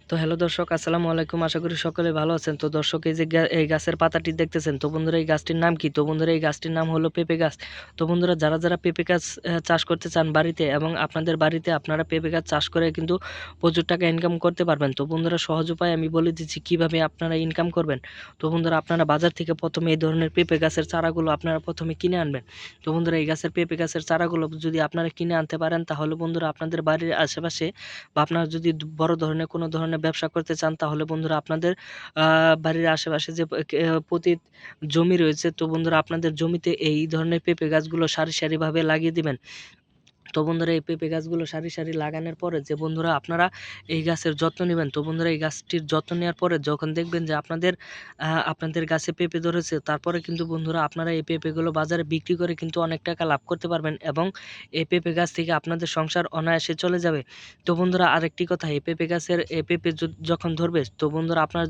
তো হ্যালো দর্শক, আসসালামু আলাইকুম। আশা করি সকলে ভালো আছেন। তো দর্শক, এই যে এই গাছের পাতাটি দেখতেছেন, তো বন্ধুরা এই গাছটির নাম কি? তো বন্ধুরা এই গাছটির নাম হলো পেঁপে গাছ। তো বন্ধুরা যারা পেঁপে গাছ চাষ করতে চান বাড়িতে, এবং আপনাদের বাড়িতে আপনারা পেঁপে গাছ চাষ করে কিন্তু প্রচুর টাকা ইনকাম করতে পারবেন। তো বন্ধুরা সহজ উপায় আমি বলে দিচ্ছি কিভাবে আপনারা ইনকাম করবেন। তো বন্ধুরা আপনারা বাজার থেকে প্রথমে এই ধরনের পেঁপে গাছের চারাগুলো আপনারা প্রথমে কিনে আনবেন। তো বন্ধুরা এই গাছের পেঁপে গাছের চারাগুলো যদি আপনারা কিনে আনতে পারেন, তাহলে বন্ধুরা আপনাদের বাড়ির আশেপাশে বা আপনারা যদি বড় ধরনের কোনো ধরনের ব্যবসা করতে চান, তাহলে বন্ধুরা আপনাদের বাড়ির আশেপাশে যে পতিত জমি রয়েছে, তো বন্ধুরা আপনাদের জমিতে এই ধরনের পেঁপে গাছগুলো সারি সারিভাবে লাগিয়ে দিবেন। তো বন্ধুরা এই পেঁপে গাছগুলো সারি সারি লাগানোর পরে যে বন্ধুরা আপনারা এই গাছের যত্ন নেবেন। তো বন্ধুরা এই গাছটির যত্ন নেওয়ার পরে যখন দেখবেন যে আপনাদের গাছে পেঁপে ধরেছে, তারপরে কিন্তু বন্ধুরা আপনারা এই পেঁপেগুলো বাজারে বিক্রি করে কিন্তু অনেক টাকা লাভ করতে পারবেন, এবং এই পেঁপে গাছ থেকে আপনাদের সংসার অনায়াসে চলে যাবে। তো বন্ধুরা আরেকটি কথা, এই পেঁপে গাছের পেঁপে যখন ধরবে, তো বন্ধুরা আপনারা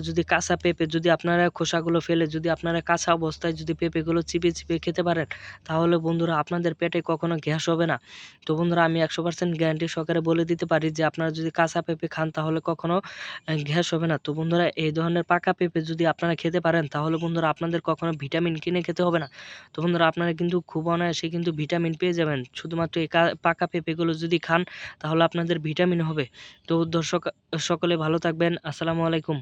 যদি কাঁচা পেঁপে যদি আপনারা খোসাগুলো ফেলে যদি আপনারা কাঁচা অবস্থায় যদি পেঁপেগুলো চিবিয়ে চিবিয়ে খেতে পারেন, তাহলে বন্ধুরা আপনাদের পেটে কখনো গ্যাস হবে না। তো বন্ধুরা আমি 100% গ্যারান্টি সহকারে বলে দিতে পারি যে আপনারা যদি কাঁচা পেঁপে খান, তাহলে কখনো গ্যাস হবে না। তো বন্ধুরা এই ধরনের পাকা পেঁপে যদি আপনারা খেতে পারেন, তাহলে বন্ধুরা আপনাদের কখনো ভিটামিন কিনে খেতে হবে না। তো বন্ধুরা আপনারা কিন্তু খুব অনায়াসে কিন্তু ভিটামিন পেয়ে যাবেন। শুধুমাত্র এই পাকা পেঁপেগুলো যদি খান, তাহলে আপনাদের ভিটামিন হবে। তো দর্শক, সকলে ভালো থাকবেন। আসসালামু আলাইকুম।